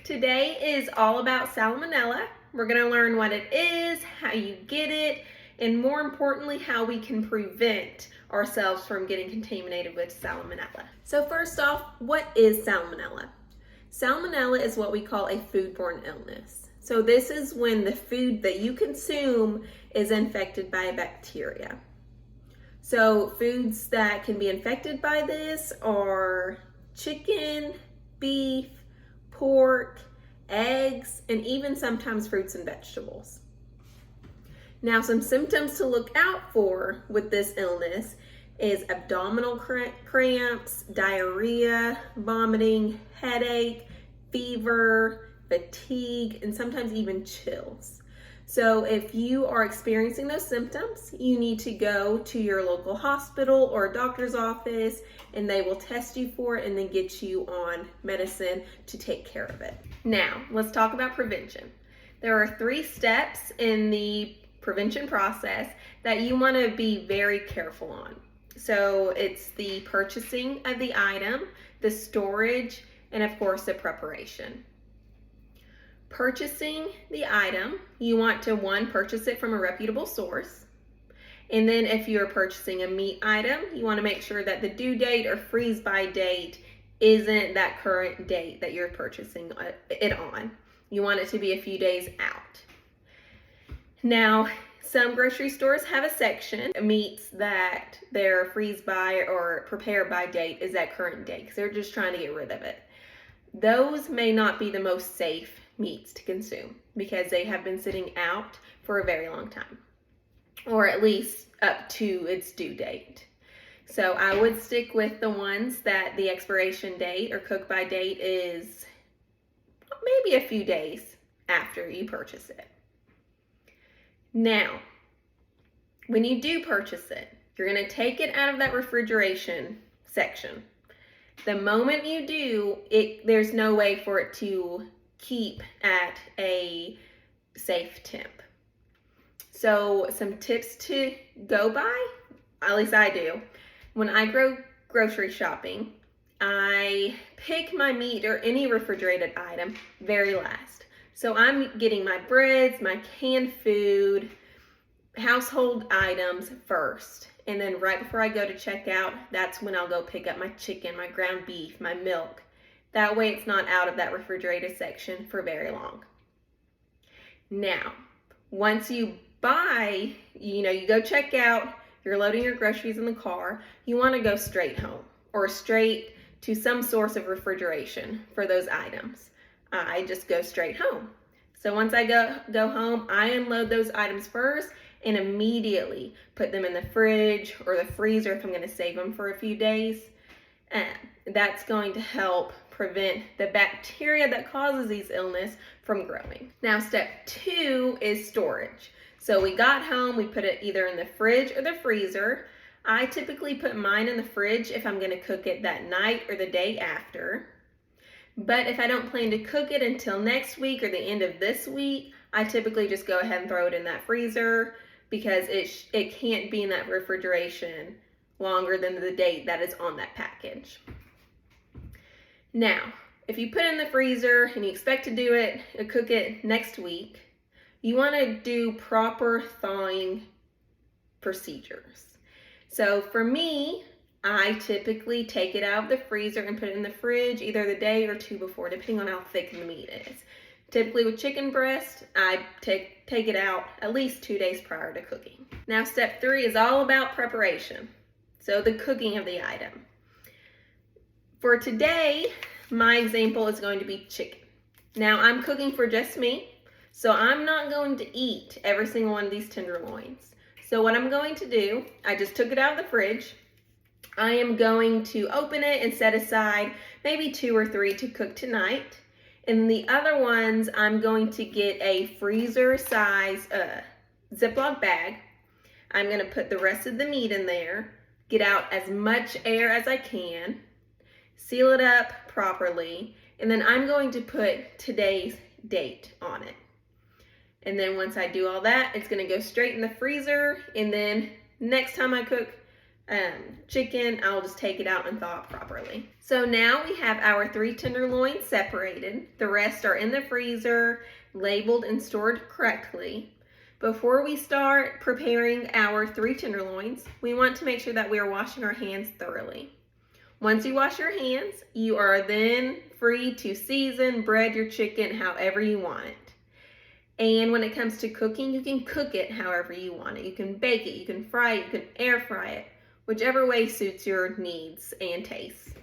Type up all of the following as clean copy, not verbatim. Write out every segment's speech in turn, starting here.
Today is all about salmonella. We're going to learn what it is, how you get it, and more importantly, how we can prevent ourselves from getting contaminated with salmonella. So first off, what is salmonella? Salmonella is what we call a foodborne illness. So this is when the food that you consume is infected by a bacteria. So foods that can be infected by this are chicken, beef, pork, eggs, and even sometimes fruits and vegetables. Now, some symptoms to look out for with this illness is abdominal cramps, diarrhea, vomiting, headache, fever, fatigue, and sometimes even chills. So if you are experiencing those symptoms, you need to go to your local hospital or doctor's office, and they will test you for it and then get you on medicine to take care of it. Now, let's talk about prevention. There are 3 steps in the prevention process that you want to be very careful on. So it's the purchasing of the item, the storage, and of course the preparation. Purchasing the item, you want to purchase it from a reputable source. And then if you're purchasing a meat item, you want to make sure that the due date or freeze by date isn't that current date that you're purchasing it on. You want it to be a few days out. Now, some grocery stores have a section of meats that their freeze by or prepare by date is that current date because they're just trying to get rid of it. Those may not be the most safe meats to consume because they have been sitting out for a very long time, or at least up to its due date. So I would stick with the ones that the expiration date or cook by date is maybe a few days after you purchase it. Now, when you do purchase it, you're going to take it out of that refrigeration section. The moment you do, there's no way for it to keep at a safe temp. So some tips to go by, at least I do. When I go grocery shopping, I pick my meat or any refrigerated item very last. So I'm getting my breads, my canned food, household items first. And then right before I go to checkout, that's when I'll go pick up my chicken, my ground beef, my milk. That way it's not out of that refrigerated section for very long. Now, once you buy, you go check out, you're loading your groceries in the car, you want to go straight home or straight to some source of refrigeration for those items. I just go straight home. So once I go home, I unload those items first and immediately put them in the fridge or the freezer if I'm going to save them for a few days. That's going to help prevent the bacteria that causes these illness from growing. Now, step 2 is storage. So we got home, we put it either in the fridge or the freezer. I typically put mine in the fridge if I'm going to cook it that night or the day after. But if I don't plan to cook it until next week or the end of this week, I typically just go ahead and throw it in that freezer because it can't be in that refrigeration longer than the date that is on that package. Now, if you put it in the freezer and you expect to do it, cook it next week, you want to do proper thawing procedures. So for me, I typically take it out of the freezer and put it in the fridge either the day or 2 before, depending on how thick the meat is. Typically with chicken breast, I take it out at least 2 days prior to cooking. Now, step 3 is all about preparation. So the cooking of the item. For today, my example is going to be chicken. Now, I'm cooking for just me, so I'm not going to eat every single one of these tenderloins. So what I'm going to do, I just took it out of the fridge. I am going to open it and set aside maybe 2 or 3 to cook tonight. And the other ones, I'm going to get a freezer size Ziploc bag. I'm going to put the rest of the meat in there, get out as much air as I can, seal it up properly, and then I'm going to put today's date on it. And then once I do all that, it's going to go straight in the freezer, and then next time I cook, chicken, I'll just take it out and thaw it properly. So now we have our 3 tenderloins separated. The rest are in the freezer, labeled and stored correctly. Before we start preparing our 3 tenderloins, we want to make sure that we are washing our hands thoroughly. Once you wash your hands, you are then free to season, bread your chicken however you want it. And when it comes to cooking, you can cook it however you want it. You can bake it, you can fry it, you can air fry it, whichever way suits your needs and tastes.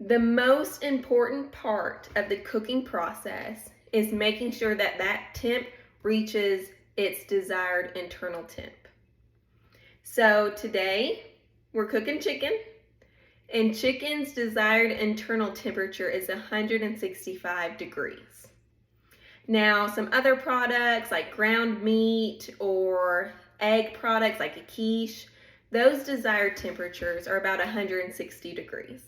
The most important part of the cooking process is making sure that that temp reaches its desired internal temp. So today, we're cooking chicken, and chicken's desired internal temperature is 165 degrees. Now, some other products like ground meat or egg products like a quiche, those desired temperatures are about 160 degrees.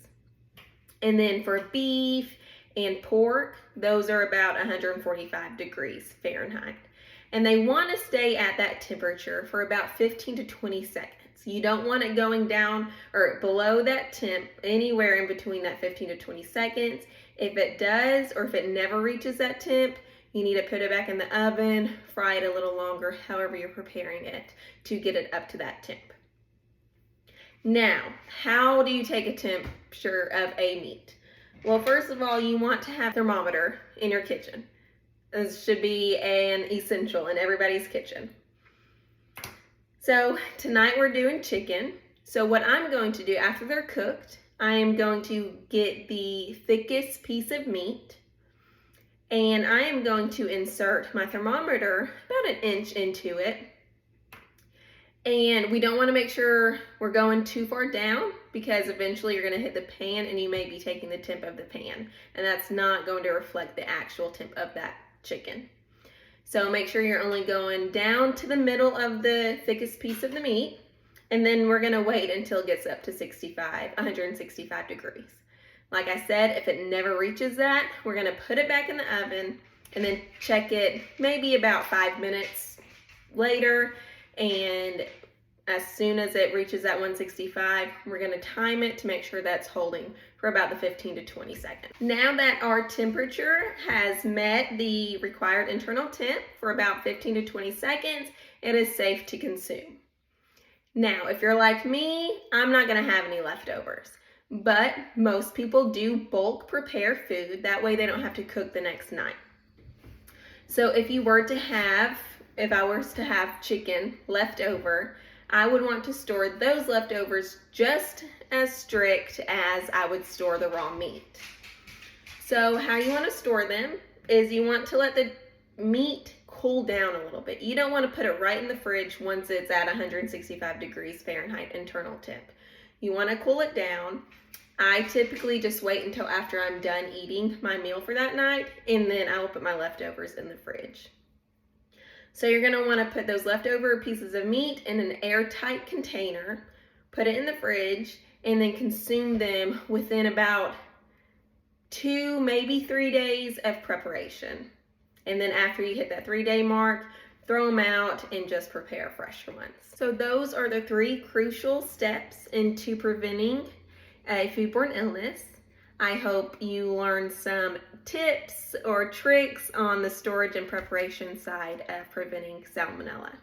And then for beef and pork, those are about 145 degrees Fahrenheit. And they want to stay at that temperature for about 15 to 20 seconds. You don't want it going down or below that temp, anywhere in between that 15 to 20 seconds. If it does, or if it never reaches that temp, you need to put it back in the oven, fry it a little longer, however you're preparing it, to get it up to that temp. Now, how do you take a temperature of a meat? Well, first of all, you want to have a thermometer in your kitchen. This should be an essential in everybody's kitchen. So tonight we're doing chicken. So what I'm going to do after they're cooked, I am going to get the thickest piece of meat, and I am going to insert my thermometer about 1 inch into it. And we don't want to make sure we're going too far down, because eventually you're going to hit the pan and you may be taking the temp of the pan, and that's not going to reflect the actual temp of that chicken. So make sure you're only going down to the middle of the thickest piece of the meat, and then we're going to wait until it gets up to 165 degrees. Like I said, if it never reaches that, we're going to put it back in the oven and then check it maybe about 5 minutes later. And as soon as it reaches that 165, we're going to time it to make sure that's holding for about the 15 to 20 seconds. Now that our temperature has met the required internal temp for about 15 to 20 seconds, it is safe to consume. Now, if you're like me, I'm not going to have any leftovers. But most people do bulk prepare food. That way they don't have to cook the next night. So if I was to have chicken left over, I would want to store those leftovers just as strict as I would store the raw meat. So how you want to store them is you want to let the meat cool down a little bit. You don't want to put it right in the fridge once it's at 165 degrees Fahrenheit internal temp. You want to cool it down. I typically just wait until after I'm done eating my meal for that night, and then I will put my leftovers in the fridge. So you're going to want to put those leftover pieces of meat in an airtight container, put it in the fridge, and then consume them within about 2, maybe 3 days of preparation. And then after you hit that 3-day mark, throw them out and just prepare fresh ones. So those are the 3 crucial steps into preventing a foodborne illness. I hope you learned some tips or tricks on the storage and preparation side of preventing salmonella.